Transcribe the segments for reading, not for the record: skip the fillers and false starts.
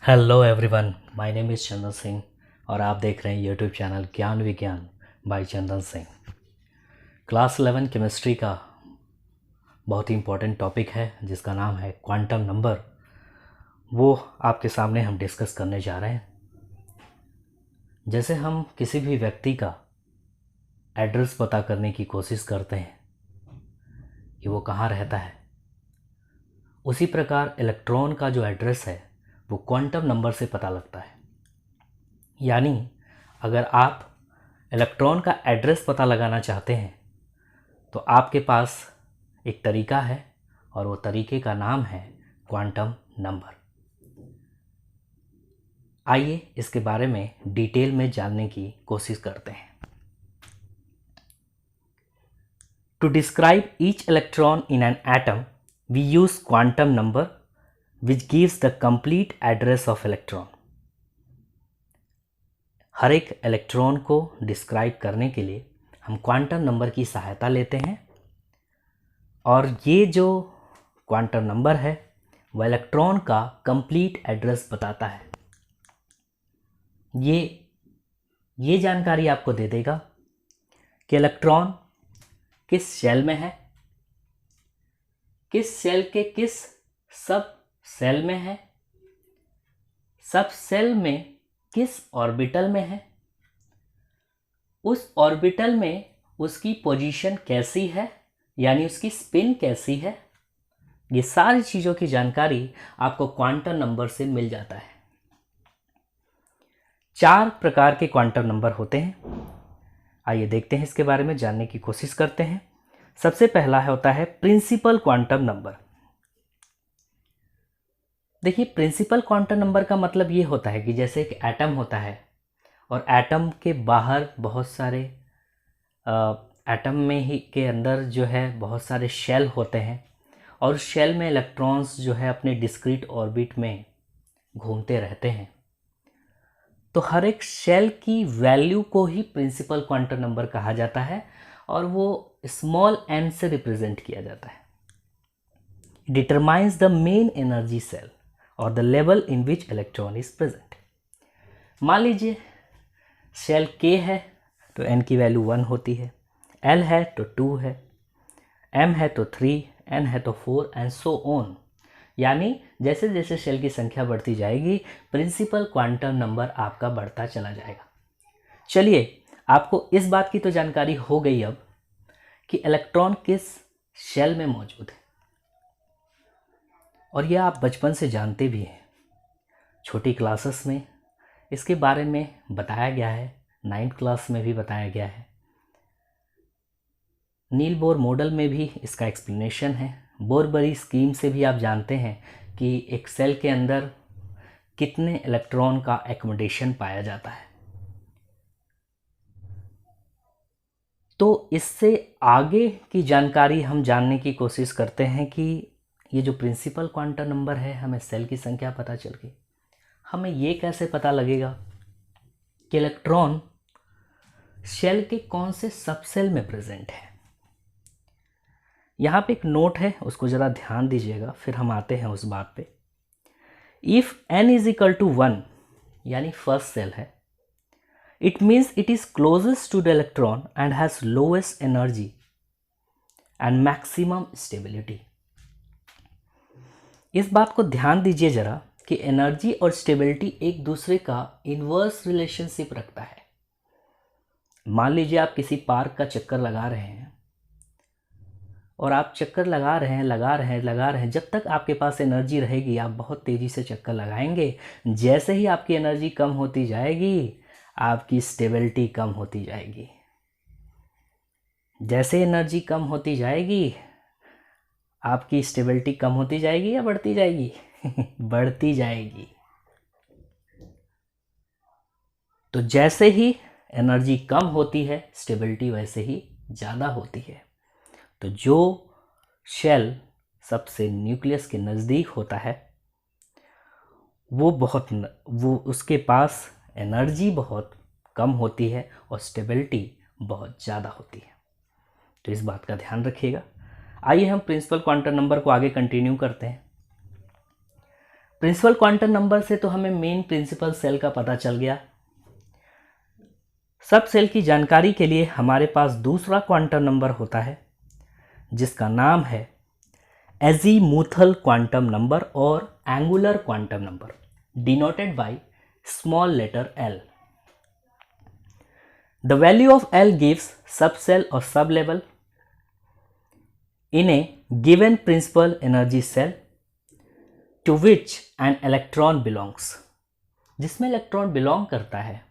Hello everyone, my name is Chandan Singh और आप देख रहे हैं YouTube channel Gyan Vigyan by Chandan Singh. Class 11 chemistry का बहुत ही इम्पोर्टेंट टॉपिक है जिसका नाम है क्वांटम नंबर। वो आपके सामने हम डिस्कस करने जा रहे हैं। जैसे हम किसी भी व्यक्ति का एड्रेस पता करने की कोशिश करते हैं कि वो कहाँ रहता है, उसी प्रकार इलेक्ट्रॉन का जो एड्रेस है वो क्वांटम नंबर से पता लगता है। यानी अगर आप इलेक्ट्रॉन का एड्रेस पता लगाना चाहते हैं तो आपके पास एक तरीका है और वो तरीके का नाम है क्वांटम नंबर। आइए इसके बारे में डिटेल में जानने की कोशिश करते हैं। To describe each electron in an atom we use quantum number which gives the complete address of electron. हर एक इलेक्ट्रॉन को डिस्क्राइब करने के लिए हम क्वांटम नंबर की सहायता लेते हैं और ये जो क्वांटम नंबर है वह इलेक्ट्रॉन का कंप्लीट एड्रेस बताता है। ये जानकारी आपको दे देगा कि इलेक्ट्रॉन किस शेल में है, किस शेल के किस सब सेल में है, सब सेल में किस ऑर्बिटल में है, उस ऑर्बिटल में उसकी पोजीशन कैसी है यानी उसकी स्पिन कैसी है। ये सारी चीज़ों की जानकारी आपको क्वांटम नंबर से मिल जाता है। 4 प्रकार के क्वांटम नंबर होते हैं। आइए देखते हैं, इसके बारे में जानने की कोशिश करते हैं। सबसे पहला होता है प्रिंसिपल क्वांटम नंबर। देखिए, प्रिंसिपल क्वांटम नंबर का मतलब ये होता है कि जैसे एक एटम होता है और एटम के बाहर बहुत सारे एटम में ही के अंदर जो है बहुत सारे शेल होते हैं और शेल में इलेक्ट्रॉन्स जो है अपने डिस्क्रीट ऑर्बिट में घूमते रहते हैं। तो हर एक शेल की वैल्यू को ही प्रिंसिपल क्वांटम नंबर कहा जाता है और वो स्मॉल n से रिप्रेजेंट किया जाता है। Determines the main energy shell और the level in which electron is present. मान लीजिए शेल K है तो n की वैल्यू 1 होती है, L है तो 2 है, M है तो 3, N है तो 4 एंड सो ऑन। यानी जैसे जैसे शेल की संख्या बढ़ती जाएगी प्रिंसिपल क्वांटम नंबर आपका बढ़ता चला जाएगा। चलिए, आपको इस बात की तो जानकारी हो गई अब कि इलेक्ट्रॉन किस शेल में मौजूद है और यह आप बचपन से जानते भी हैं। छोटी क्लासेस में इसके बारे में बताया गया है, 9th क्लास में भी बताया गया है, नील बोर मॉडल में भी इसका एक्सप्लेनेशन है। बोरबरी स्कीम से भी आप जानते हैं कि एक सेल के अंदर कितने इलेक्ट्रॉन का एकोमोडेशन पाया जाता है। तो इससे आगे की जानकारी हम जानने की कोशिश करते हैं कि ये जो प्रिंसिपल क्वांटम नंबर है, हमें सेल की संख्या पता चल गई, हमें ये कैसे पता लगेगा कि इलेक्ट्रॉन शेल के कौन से सबसेल में प्रेजेंट है। यहाँ पे एक नोट है, उसको ज़रा ध्यान दीजिएगा, फिर हम आते हैं उस बात पे। If n is equal to 1 यानी फर्स्ट सेल है, it means it is closest to the electron and has lowest energy and maximum stability. इस बात को ध्यान दीजिए ज़रा कि एनर्जी और स्टेबिलिटी एक दूसरे का इन्वर्स रिलेशनशिप रखता है। मान लीजिए आप किसी पार्क का चक्कर लगा रहे हैं और आप चक्कर लगा रहे हैं, जब तक आपके पास एनर्जी रहेगी आप बहुत तेज़ी से चक्कर लगाएंगे। जैसे ही आपकी एनर्जी कम होती जाएगी आपकी स्टेबिलिटी कम होती जाएगी। जैसे एनर्जी कम होती जाएगी आपकी स्टेबिलिटी कम होती जाएगी या बढ़ती जाएगी? बढ़ती जाएगी। तो जैसे ही एनर्जी कम होती है स्टेबिलिटी वैसे ही ज़्यादा होती है। तो जो शेल सबसे न्यूक्लियस के नज़दीक होता है वो उसके पास एनर्जी बहुत कम होती है और स्टेबिलिटी बहुत ज़्यादा होती है। तो इस बात का ध्यान रखिएगा। आइए हम प्रिंसिपल क्वांटम नंबर को आगे कंटिन्यू करते हैं। प्रिंसिपल क्वांटम नंबर से तो हमें मेन प्रिंसिपल सेल का पता चल गया। सब सेल की जानकारी के लिए हमारे पास दूसरा क्वांटम नंबर होता है जिसका नाम है एजीमुथल क्वांटम नंबर और angular quantum number, denoted by small letter l. The value of L gives subcell or sublevel in a given principal energy cell to which an electron belongs. जिसमें electron belong करता है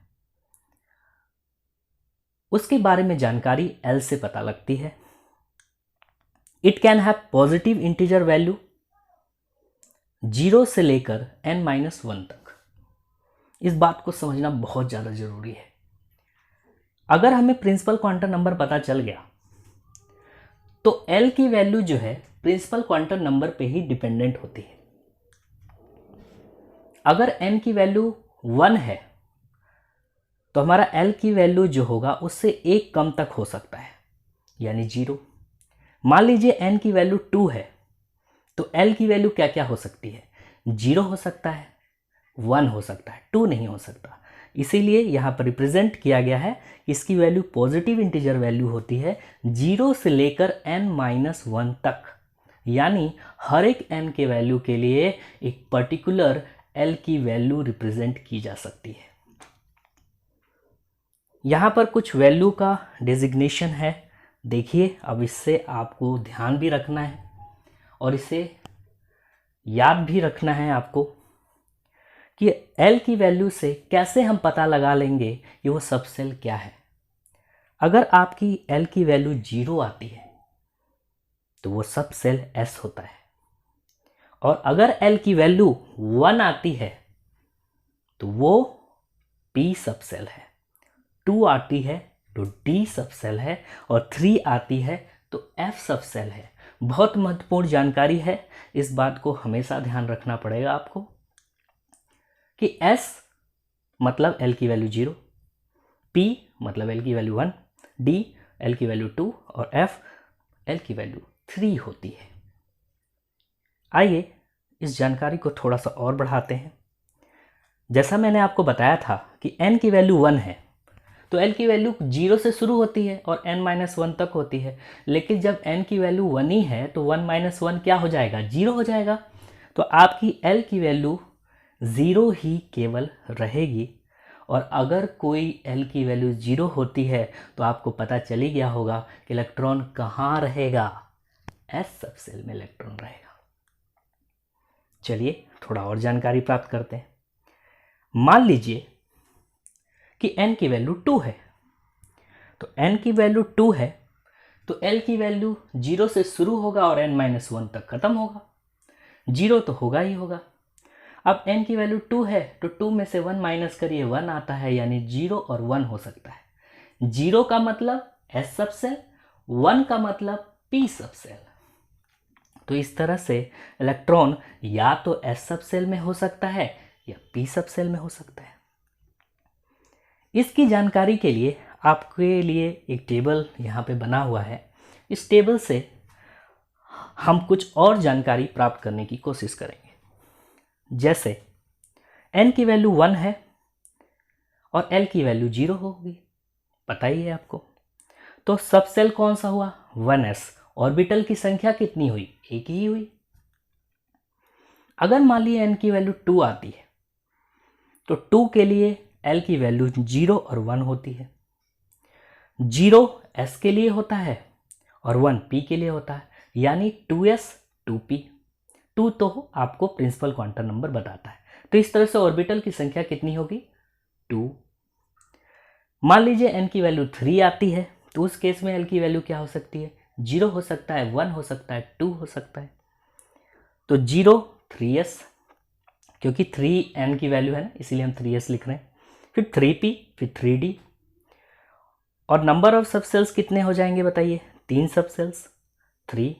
उसके बारे में जानकारी L से पता लगती है। It can have positive integer value 0 से लेकर n-1 तक। इस बात को समझना बहुत ज़्यादा जरूरी है। अगर हमें प्रिंसिपल क्वांटम नंबर पता चल गया तो L की वैल्यू जो है प्रिंसिपल क्वांटम नंबर पे ही डिपेंडेंट होती है। अगर n की वैल्यू 1 है तो हमारा L की वैल्यू जो होगा उससे एक कम तक हो सकता है, यानी 0। मान लीजिए n की वैल्यू 2 है तो L की वैल्यू क्या क्या हो सकती है? 0 हो सकता है, 1 हो सकता है, 2 नहीं हो सकता। इसीलिए यहाँ पर रिप्रेजेंट किया गया है कि इसकी वैल्यू पॉजिटिव इंटीजर वैल्यू होती है 0 से लेकर n-1 तक, यानी हर एक n के वैल्यू के लिए एक पर्टिकुलर L की वैल्यू रिप्रेजेंट की जा सकती है। यहाँ पर कुछ वैल्यू का डेजिग्नेशन है, देखिए। अब इससे आपको ध्यान भी रखना है और इसे याद भी रखना है आपको कि L की वैल्यू से कैसे हम पता लगा लेंगे कि वो सब सेल क्या है। अगर आपकी L की वैल्यू 0 आती है तो वो सब सेल S होता है, और अगर L की वैल्यू 1 आती है तो वो P सब सेल है, 2 आती है तो D सब सेल है, और 3 आती है तो F सब सेल है। बहुत महत्वपूर्ण जानकारी है, इस बात को हमेशा ध्यान रखना पड़ेगा आपको कि S मतलब L की वैल्यू 0, P मतलब L की वैल्यू 1, D L की वैल्यू 2 और F L की वैल्यू 3 होती है। आइए इस जानकारी को थोड़ा सा और बढ़ाते हैं। जैसा मैंने आपको बताया था कि n की वैल्यू 1 है तो L की वैल्यू 0 से शुरू होती है और n-1 तक होती है, लेकिन जब n की वैल्यू 1 ही है तो 1-1 क्या हो जाएगा? 0 हो जाएगा। तो आपकी L की वैल्यू 0 ही केवल रहेगी, और अगर कोई L की वैल्यू 0 होती है तो आपको पता चल ही गया होगा कि इलेक्ट्रॉन कहाँ रहेगा? S सब सेल में इलेक्ट्रॉन रहेगा। चलिए थोड़ा और जानकारी प्राप्त करते हैं। मान लीजिए कि n की वैल्यू 2 है, तो n की वैल्यू 2 है तो L की वैल्यू 0 से शुरू होगा और n-1 तक खत्म होगा। 0 तो होगा ही होगा। अब n की वैल्यू 2 है तो 2 में से 1 माइनस करिए, 1 आता है, यानी 0 और 1 हो सकता है। 0 का मतलब S सब सेल, 1 का मतलब P सब सेल। तो इस तरह से इलेक्ट्रॉन या तो S सब सेल में हो सकता है या P सब सेल में हो सकता है। इसकी जानकारी के लिए आपके लिए एक टेबल यहाँ पे बना हुआ है। इस टेबल से हम कुछ और जानकारी प्राप्त करने की कोशिश करेंगे। जैसे n की वैल्यू 1 है और L की वैल्यू 0 होगी, पता ही है आपको। तो सब सेल कौन सा हुआ? 1s। ऑर्बिटल की संख्या कितनी हुई? एक ही हुई। अगर मान लीजिए n की वैल्यू 2 आती है तो 2 के लिए L की वैल्यू 0 और 1 होती है। 0 S के लिए होता है और 1 P के लिए होता है, यानी 2s 2p। 2 तो आपको प्रिंसिपल क्वांटम नंबर बताता है। तो इस तरह से ऑर्बिटल की संख्या कितनी होगी? 2। मान लीजिए n की वैल्यू 3 आती है तो उस केस में L की वैल्यू क्या हो सकती है? 0 हो सकता है, 1 हो सकता है, 2 हो सकता है। तो 0 3s, क्योंकि 3 n की वैल्यू है ना, इसीलिए हम 3s लिख रहे हैं। फिर 3p, फिर 3d। और नंबर ऑफ सब सेल्स कितने हो जाएंगे बताइए? 3 सब सेल्स, 3।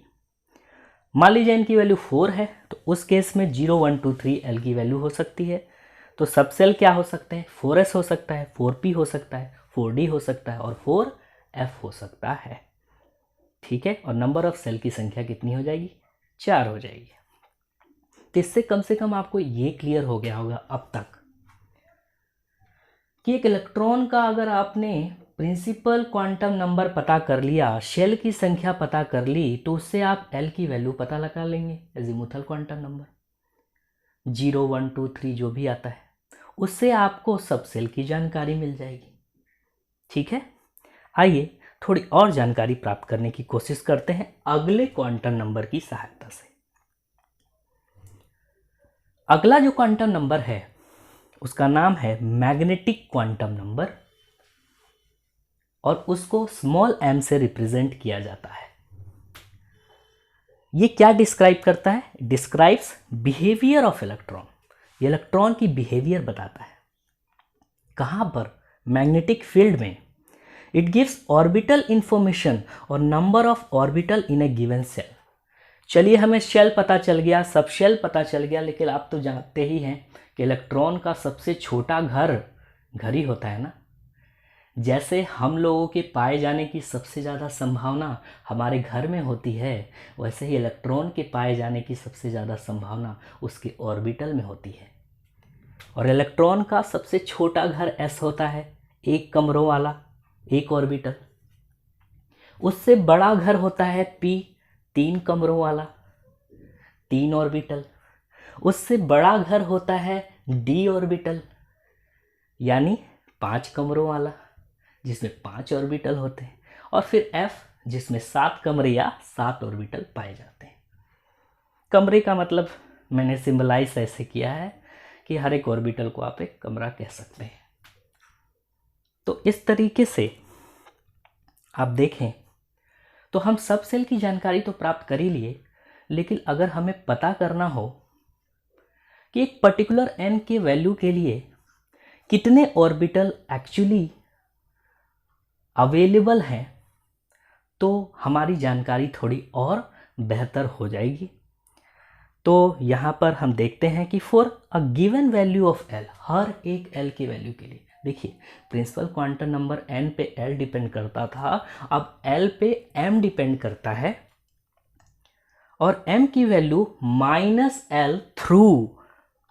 मान लीजिए n की वैल्यू 4 है तो उस केस में 0 1 2 3 L की वैल्यू हो सकती है। तो सब सेल क्या हो सकते हैं? 4s हो सकता है, 4p हो सकता है, 4d हो सकता है और 4f हो सकता है। ठीक है, और नंबर ऑफ सेल की संख्या कितनी हो जाएगी? 4 हो जाएगी। तो इससे कम से कम आपको ये क्लियर हो गया होगा अब तक कि एक इलेक्ट्रॉन का अगर आपने प्रिंसिपल क्वांटम नंबर पता कर लिया, शेल की संख्या पता कर ली, तो उससे आप एल की वैल्यू पता लगा लेंगे, एजीमुथल क्वांटम नंबर 0 1 2 3 जो भी आता है, उससे आपको सब सेल की जानकारी मिल जाएगी। ठीक है, आइए थोड़ी और जानकारी प्राप्त करने की कोशिश करते हैं अगले क्वांटम नंबर की सहायता से। अगला जो क्वांटम नंबर है उसका नाम है मैग्नेटिक क्वांटम नंबर और उसको स्मॉल m से रिप्रेजेंट किया जाता है। ये क्या डिस्क्राइब करता है? Describes behaviour of electron. ये इलेक्ट्रॉन की बिहेवियर बताता है। कहां पर? मैग्नेटिक फील्ड में। इट गिव्स ऑर्बिटल इंफॉर्मेशन और number of orbital in a given shell. चलिए हमें शेल पता चल गया, सब शेल पता चल गया, लेकिन आप तो जानते ही हैं कि इलेक्ट्रॉन का सबसे छोटा घर ही होता है ना। जैसे हम लोगों के पाए जाने की सबसे ज़्यादा संभावना हमारे घर में होती है, वैसे ही इलेक्ट्रॉन के पाए जाने की सबसे ज़्यादा संभावना उसके ऑर्बिटल में होती है। और इलेक्ट्रॉन का सबसे छोटा घर s होता है, 1 कमरों वाला, 1 ऑर्बिटल। उससे बड़ा घर होता है p, 3 कमरों वाला, 3 ऑर्बिटल। उससे बड़ा घर होता है d ऑर्बिटल, यानी 5 कमरों वाला, जिसमें 5 ऑर्बिटल होते हैं। और फिर f, जिसमें 7 कमरे या 7 ऑर्बिटल पाए जाते हैं। कमरे का मतलब मैंने सिंबलाइज ऐसे किया है कि हर एक ऑर्बिटल को आप एक कमरा कह सकते हैं। तो इस तरीके से आप देखें तो हम सब सेल की जानकारी तो प्राप्त कर ही लिए, लेकिन अगर हमें पता करना हो कि एक पर्टिकुलर n के वैल्यू के लिए कितने ऑर्बिटल एक्चुअली अवेलेबल हैं, तो हमारी जानकारी थोड़ी और बेहतर हो जाएगी। तो यहाँ पर हम देखते हैं कि for a given value of l, हर एक l की वैल्यू के लिए, देखिए प्रिंसिपल क्वांटम नंबर n पे l डिपेंड करता था, अब l पे m डिपेंड करता है, और m की value -l through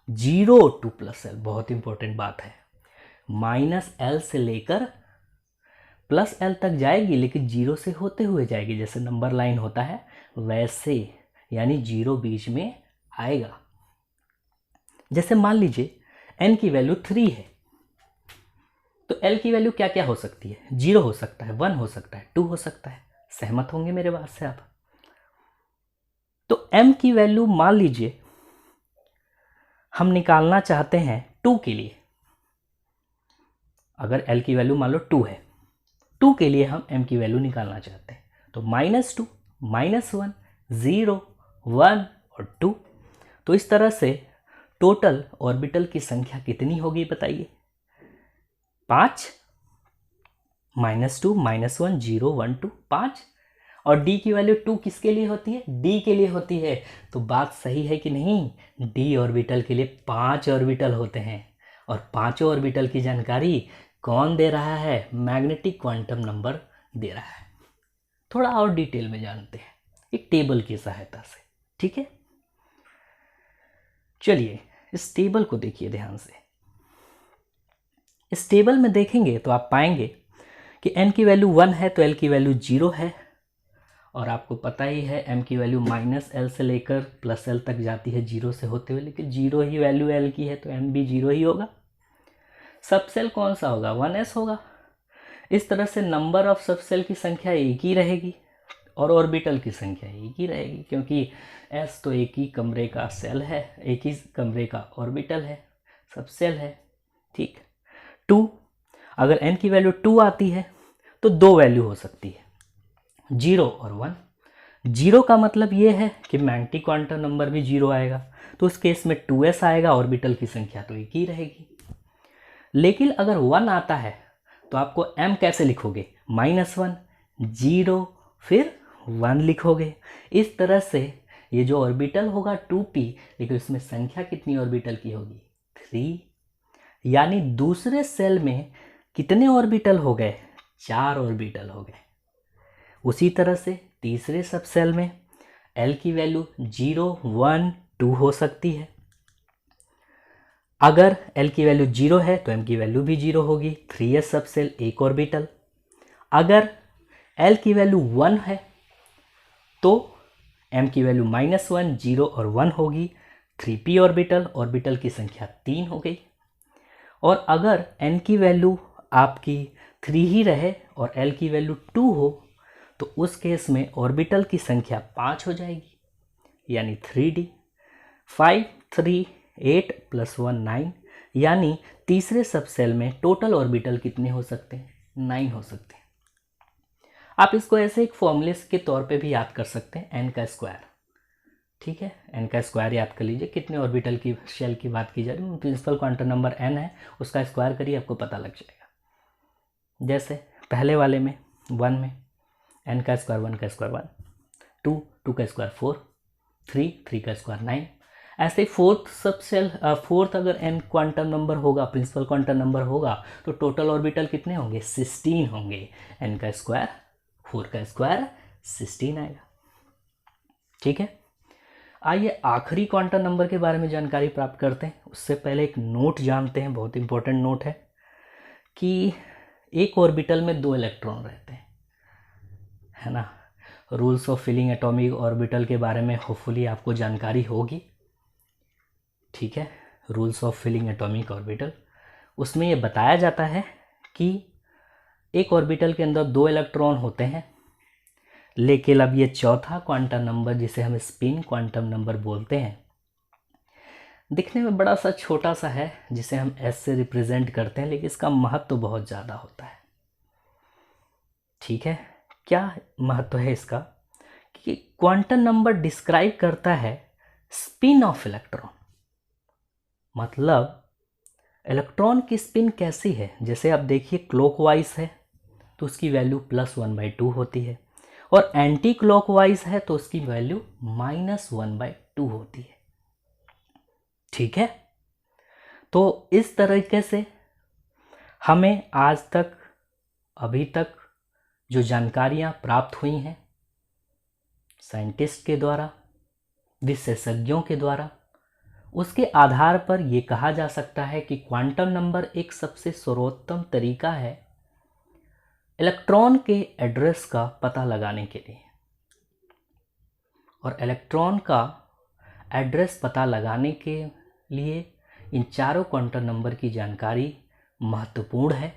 0 to +l। बहुत इंपॉर्टेंट बात है, -l से लेकर +l तक जाएगी, लेकिन 0 से होते हुए जाएगी। जैसे नंबर लाइन होता है वैसे, यानी 0 बीच में आएगा। जैसे मान लीजिए n की वैल्यू 3 है, तो l की वैल्यू क्या क्या हो सकती है? 0 हो सकता है, 1 हो सकता है, 2 हो सकता है। सहमत होंगे मेरे बात से आप? तो m की वैल्यू मान लीजिए हम निकालना चाहते हैं 2 के लिए। अगर l की वैल्यू मान लो 2 है, 2 के लिए हम m की वैल्यू निकालना चाहते हैं, तो -2, -1, 0, 1 और 2। तो इस तरह से टोटल ऑर्बिटल की संख्या कितनी होगी बताइए? 5, -2, -1, 0, 1, 2, 5। और d की वैल्यू 2 किसके लिए होती है? d के लिए होती है। तो बात सही है कि नहीं? d ऑर्बिटल के लिए 5 ऑर्बिटल होते हैं, और 5 ऑर्बिटल की जानकारी कौन दे रहा है? मैग्नेटिक क्वांटम नंबर दे रहा है। थोड़ा और डिटेल में जानते हैं एक टेबल की सहायता से। ठीक है, चलिए इस टेबल को देखिए ध्यान से। इस टेबल में देखेंगे तो आप पाएंगे कि n की वैल्यू 1 है तो l की वैल्यू 0 है, और आपको पता ही है m की वैल्यू -l से लेकर +l तक जाती है 0 से होते हुए, लेकिन 0 ही वैल्यू l की है तो m भी 0 ही होगा। सब सेल कौन सा होगा? 1s होगा। इस तरह से नंबर ऑफ सब सेल की संख्या एक ही रहेगी और ऑर्बिटल की संख्या एक ही रहेगी, क्योंकि s तो एक ही कमरे का सेल है, एक ही कमरे का ऑर्बिटल है, सब सेल है। ठीक, 2, अगर n की वैल्यू 2 आती है तो 2 वैल्यू हो सकती है, 0 और 1। 0 का मतलब ये है कि मैग्नेटिक क्वांटम नंबर भी 0 आएगा, तो उस केस में 2s आएगा, ऑर्बिटल की संख्या तो एक ही रहेगी। लेकिन अगर 1 आता है तो आपको m कैसे लिखोगे? -1, 0, फिर 1 लिखोगे। इस तरह से ये जो ऑर्बिटल होगा 2p, लेकिन इसमें संख्या कितनी ऑर्बिटल की होगी? 3। यानी दूसरे सेल में कितने ऑर्बिटल हो गए? 4 ऑर्बिटल हो गए। उसी तरह से तीसरे सब सेल में l की वैल्यू 0, 1, 2 हो सकती है। अगर L की वैल्यू 0 है तो M की वैल्यू भी 0 होगी, 3s सब सेल एक ऑर्बिटल। अगर L की वैल्यू 1 है तो M की वैल्यू -1, 0 और 1 होगी, 3p ऑर्बिटल, ऑर्बिटल की संख्या 3 हो गई। और अगर N की वैल्यू आपकी 3 ही रहे और L की वैल्यू 2 हो तो उस केस में ऑर्बिटल की संख्या 5 हो जाएगी, यानी 3d। 5, 3, 8 + 1 9, यानी तीसरे सब सेल में टोटल ऑर्बिटल कितने हो सकते हैं? 9 हो सकते हैं। आप इसको ऐसे एक फॉर्मूले के तौर पे भी याद कर सकते हैं, n का स्क्वायर। ठीक है, n का स्क्वायर याद कर लीजिए। कितने ऑर्बिटल की शेल की बात की जा रही है, प्रिंसिपल क्वांटम नंबर n है, उसका स्क्वायर करिए, आपको पता लग जाएगा। जैसे पहले वाले में 1 में n का स्क्वायर 1 का स्क्वायर 1, 2 2 का स्क्वायर 4, 3 3 का स्क्वायर 9। ऐसे फोर्थ अगर n क्वांटम नंबर होगा, प्रिंसिपल क्वांटम नंबर होगा, तो टोटल ऑर्बिटल कितने होंगे? 16 होंगे। n का स्क्वायर 4 का स्क्वायर 16 आएगा। ठीक है, आइए आखिरी क्वांटम नंबर के बारे में जानकारी प्राप्त करते हैं। उससे पहले एक नोट जानते हैं, बहुत इंपॉर्टेंट नोट है कि एक ऑर्बिटल में 2 इलेक्ट्रॉन रहते हैं, है ना। Rules of filling atomic orbital के बारे में होपफुली आपको जानकारी होगी। ठीक है, rules of filling atomic orbital, उसमें ये बताया जाता है कि एक ऑर्बिटल के अंदर 2 इलेक्ट्रॉन होते हैं, लेकिन अब ये चौथा क्वांटम नंबर जिसे हम स्पिन क्वांटम नंबर बोलते हैं, दिखने में बड़ा सा छोटा सा है, जिसे हम s से रिप्रेजेंट करते हैं, लेकिन इसका महत्व तो बहुत ज़्यादा होता है। ठीक है, क्या महत्व है इसका? कि क्वांटम नंबर डिस्क्राइब करता है स्पिन ऑफ इलेक्ट्रॉन, मतलब इलेक्ट्रॉन की स्पिन कैसी है। जैसे आप देखिए क्लॉकवाइज है तो उसकी वैल्यू +1/2 होती है, और एंटी क्लॉकवाइज है तो उसकी वैल्यू -1/2 होती है। ठीक है, तो इस तरीके से हमें आज तक, अभी तक जो जानकारियां प्राप्त हुई हैं साइंटिस्ट के द्वारा, विशेषज्ञों के द्वारा, उसके आधार पर यह कहा जा सकता है कि क्वांटम नंबर एक सबसे सर्वोत्तम तरीका है इलेक्ट्रॉन के एड्रेस का पता लगाने के लिए। और इलेक्ट्रॉन का एड्रेस पता लगाने के लिए इन चारों क्वांटम नंबर की जानकारी महत्वपूर्ण है।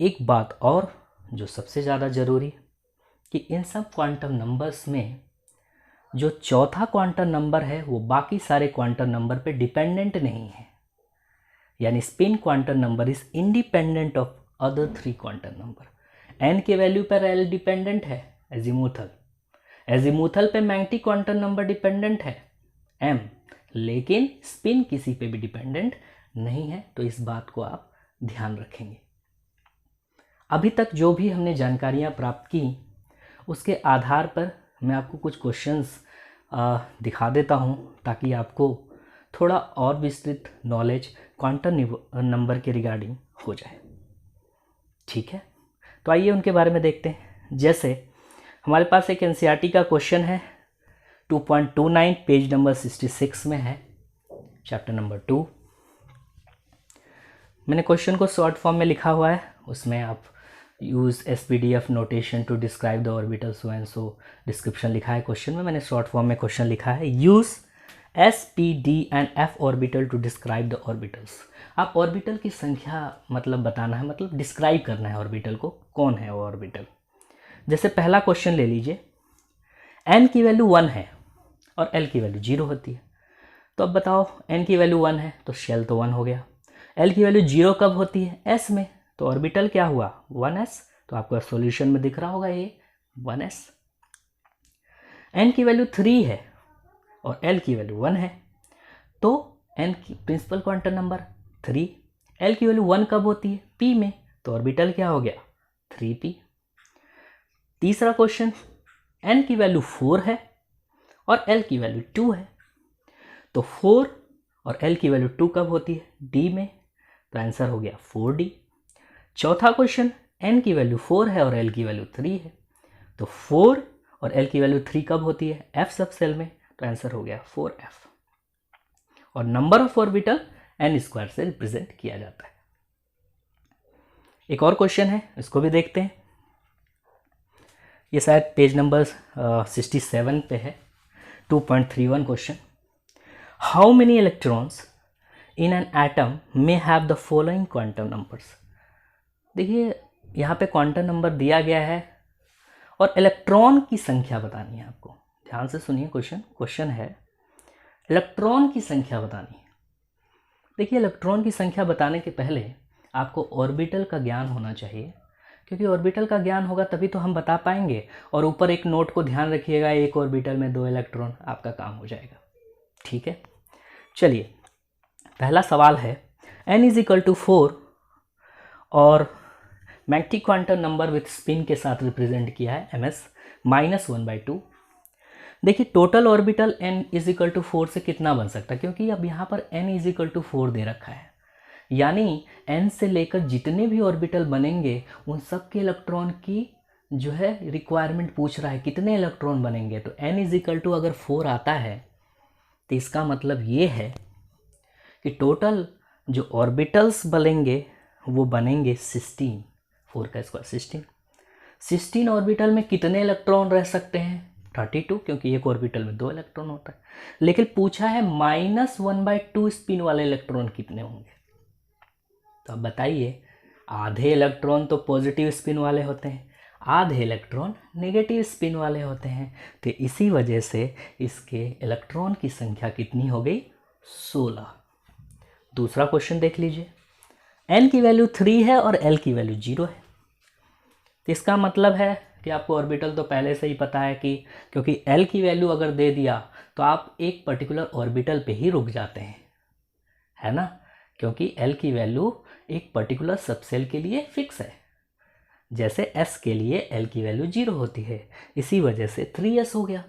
एक बात और जो सबसे ज़्यादा ज़रूरी, कि इन सब क्वांटम नंबर्स में जो चौथा क्वांटम नंबर है वो बाकी सारे क्वांटम नंबर पे डिपेंडेंट नहीं है, यानी spin quantum number is independent of other 3 quantum number. n के वैल्यू पर l डिपेंडेंट है, एजीमुथल पे मैग्नेटिक क्वांटम नंबर डिपेंडेंट है m, लेकिन स्पिन किसी पे भी डिपेंडेंट नहीं है। तो इस बात को आप ध्यान रखेंगे। अभी तक जो भी हमने जानकारियां प्राप्त की, उसके आधार पर मैं आपको कुछ क्वेश्चंस दिखा देता हूं, ताकि आपको थोड़ा और विस्तृत नॉलेज क्वांटम नंबर के रिगार्डिंग हो जाए। ठीक है, तो आइए उनके बारे में देखते हैं। जैसे हमारे पास एक एनसीईआरटी का क्वेश्चन है, 2.29 पेज नंबर 66 में है, चैप्टर नंबर 2। मैंने क्वेश्चन को शॉर्ट फॉर्म में लिखा हुआ है, उसमें आप use SPDF notation to describe the orbital so and so, description लिखा है क्वेश्चन में। मैंने शॉर्ट फॉर्म में क्वेश्चन लिखा है, use SPD and F orbital to describe the orbitals. आप ऑर्बिटल की संख्या मतलब बताना है, मतलब डिस्क्राइब करना है ऑर्बिटल को, कौन है वो ऑर्बिटल। जैसे पहला क्वेश्चन ले लीजिए, n की वैल्यू 1 है और l की वैल्यू 0 होती है, तो अब बताओ n की वैल्यू 1 है तो शेल तो 1 हो गया। l की वैल्यू 0 कब होती है? s में, तो ऑर्बिटल क्या हुआ? 1s। तो आपको सॉल्यूशन में दिख रहा होगा ये 1s। n की वैल्यू 3 है और l की वैल्यू 1 है, तो n की प्रिंसिपल क्वांटम नंबर 3, l की वैल्यू 1 कब होती है? p में, तो ऑर्बिटल क्या हो गया? 3p। तीसरा क्वेश्चन, n की वैल्यू 4 है और l की वैल्यू 2 है, तो 4 और l की वैल्यू 2 कब होती है? d में, तो आंसर हो गया 4d। चौथा क्वेश्चन, n की वैल्यू 4 है और l की वैल्यू 3 है, तो 4 और l की वैल्यू 3 कब होती है? f सब सेल में, तो आंसर हो गया 4f। और number of orbital n square से रिप्रेजेंट किया जाता है। एक और क्वेश्चन है, इसको भी देखते हैं। ये शायद पेज नंबर 67 पे है। 2.31 question, how many electrons in an atom may have the following quantum numbers. देखिए यहाँ पे क्वांटम नंबर दिया गया है और इलेक्ट्रॉन की संख्या बतानी है आपको। ध्यान से सुनिए, क्वेश्चन है इलेक्ट्रॉन की संख्या बतानी है। देखिए इलेक्ट्रॉन की संख्या बताने के पहले आपको ऑर्बिटल का ज्ञान होना चाहिए, क्योंकि ऑर्बिटल का ज्ञान होगा तभी तो हम बता पाएंगे। और ऊपर एक नोट को ध्यान रखिएगा, एक ऑर्बिटल में 2 इलेक्ट्रॉन, आपका काम हो जाएगा। ठीक है, चलिए पहला सवाल है, n = 4 और magnetic quantum number with spin के साथ रिप्रेजेंट किया है ms -1/2। देखिए टोटल ऑर्बिटल n = 4 से कितना बन सकता है, क्योंकि अब यहाँ पर n = 4 दे रखा है, यानी n से लेकर जितने भी ऑर्बिटल बनेंगे उन सब के इलेक्ट्रॉन की जो है रिक्वायरमेंट पूछ रहा है, कितने इलेक्ट्रॉन बनेंगे। तो n = अगर 4 आता है तो इसका मतलब ये है कि टोटल जो ऑर्बिटल्स बनेंगे वो बनेंगे 16। 4 का स्क्वायर 16 ऑर्बिटल में कितने इलेक्ट्रॉन रह सकते हैं, 32, क्योंकि एक ऑर्बिटल में 2 इलेक्ट्रॉन होता है। लेकिन पूछा है -1/2 स्पिन वाले इलेक्ट्रॉन कितने होंगे। तो अब बताइए, आधे इलेक्ट्रॉन तो पॉजिटिव स्पिन वाले होते हैं, आधे इलेक्ट्रॉन नेगेटिव स्पिन वाले होते हैं। तो इसी वजह से इसके इलेक्ट्रॉन की संख्या कितनी हो गई, 16। दूसरा क्वेश्चन देख लीजिए, n की वैल्यू 3 है और l की वैल्यू 0 है। तो इसका मतलब है कि आपको ऑर्बिटल तो पहले से ही पता है कि क्योंकि l की वैल्यू अगर दे दिया तो आप एक पर्टिकुलर ऑर्बिटल पे ही रुक जाते हैं, है ना, क्योंकि l की वैल्यू एक पर्टिकुलर सबसेल के लिए फिक्स है। जैसे s के लिए l की वैल्यू 0 होती है, इसी वजह से 3s हो गया।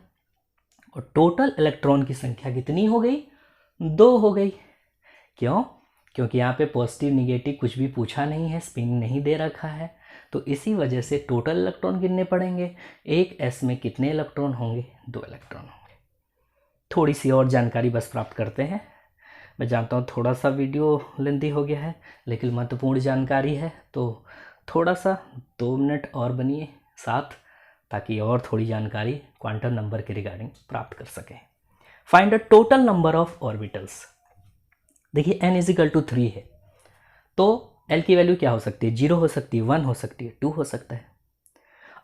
और टोटल इलेक्ट्रॉन की संख्या कितनी हो गई, 2 हो गई। क्यों, क्योंकि यहाँ पे पॉजिटिव निगेटिव कुछ भी पूछा नहीं है, स्पिन नहीं दे रखा है। तो इसी वजह से टोटल इलेक्ट्रॉन कितने पड़ेंगे, एक s में कितने इलेक्ट्रॉन होंगे, 2 इलेक्ट्रॉन होंगे। थोड़ी सी और जानकारी बस प्राप्त करते हैं। मैं जानता हूँ थोड़ा सा वीडियो लेंथी हो गया है, लेकिन महत्वपूर्ण जानकारी है, तो थोड़ा सा 2 मिनट और बनिए साथ, ताकि और थोड़ी जानकारी क्वांटम नंबर के रिगार्डिंग प्राप्त कर सकें। Find the total number of orbitals. देखिए n = 3 है, तो l की वैल्यू क्या हो सकती है, 0 हो सकती है, 1 हो सकती है, 2 हो सकता है।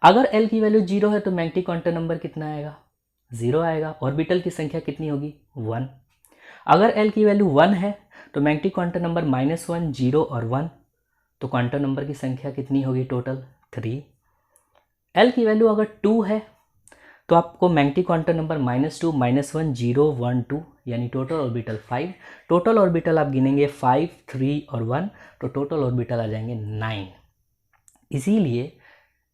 अगर l की वैल्यू 0 है तो मैग्नेटिक क्वांटम नंबर कितना आएगा, 0 आएगा। ऑर्बिटल की संख्या कितनी होगी, 1। अगर l की वैल्यू 1 है तो मैग्नेटिक क्वांटम नंबर -1, 0 और 1, तो क्वांटम नंबर की संख्या कितनी होगी, टोटल 3। l की वैल्यू अगर 2 है तो आपको मैग्नेटिक क्वांटम नंबर -2, -1, 0, 1, 2, यानी टोटल ऑर्बिटल 5। टोटल ऑर्बिटल आप गिनेंगे 5, 3 और 1, तो टोटल ऑर्बिटल आ जाएंगे 9। इसीलिए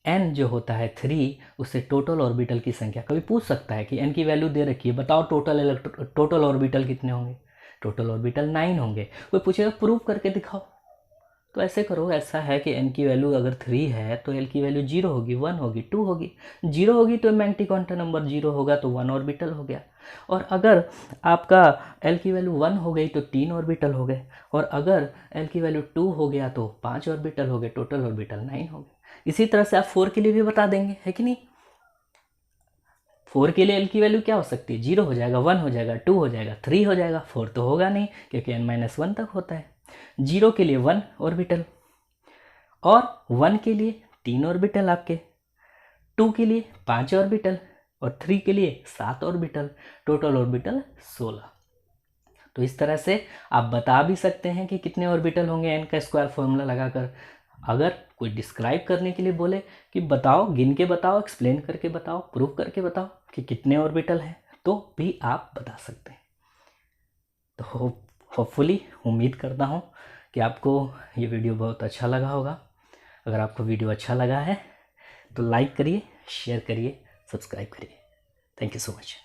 n जो होता है 3, उससे टोटल ऑर्बिटल की संख्या, कभी पूछ सकता है कि n की वैल्यू दे रखी है, बताओ टोटल ऑर्बिटल कितने होंगे, टोटल ऑर्बिटल 9 होंगे। कोई पूछेगा प्रूव करके दिखाओ, तो ऐसे करो, ऐसा है कि n की वैल्यू अगर 3 है तो l की वैल्यू 0 होगी, 1 होगी, 2 होगी। 0 होगी तो मैग्नेटिक क्वांटम नंबर 0 होगा, तो 1 ऑर्बिटल हो गया। और अगर आपका l की वैल्यू 1 हो गई तो 3 ऑर्बिटल हो गए, और अगर l की वैल्यू 2 हो गया तो 5 ऑर्बिटल हो गए, टोटल ऑर्बिटल 9 हो गए। इसी तरह से आप 4 के लिए भी बता देंगे, है कि नहीं। 4 के लिए l की वैल्यू क्या हो सकती है, 0 हो जाएगा, 1 हो जाएगा, 2 हो जाएगा, 3 हो जाएगा, 4 तो होगा नहीं, क्योंकि n-1 तक होता है। 0 के लिए 1 ऑर्बिटल, और 1 के लिए 3 ऑर्बिटल आपके, 2 के लिए 5 ऑर्बिटल, और 3 के लिए 7 ऑर्बिटल, टोटल ऑर्बिटल 16। तो इस तरह से आप बता भी सकते हैं कि कितने ऑर्बिटल होंगे n का स्क्वायर फॉर्मूला लगाकर। अगर कोई डिस्क्राइब करने के लिए बोले कि बताओ, गिन के बताओ, एक्सप्लेन करके बताओ, प्रूफ करके बताओ कि कितने ऑर्बिटल हैं, तो भी आप बता सकते हैं। तो होपफुली उम्मीद करता हूँ कि आपको ये वीडियो बहुत अच्छा लगा होगा। अगर आपको वीडियो अच्छा लगा है तो लाइक करिए, शेयर करिए, सब्सक्राइब करिए। Thank you so much.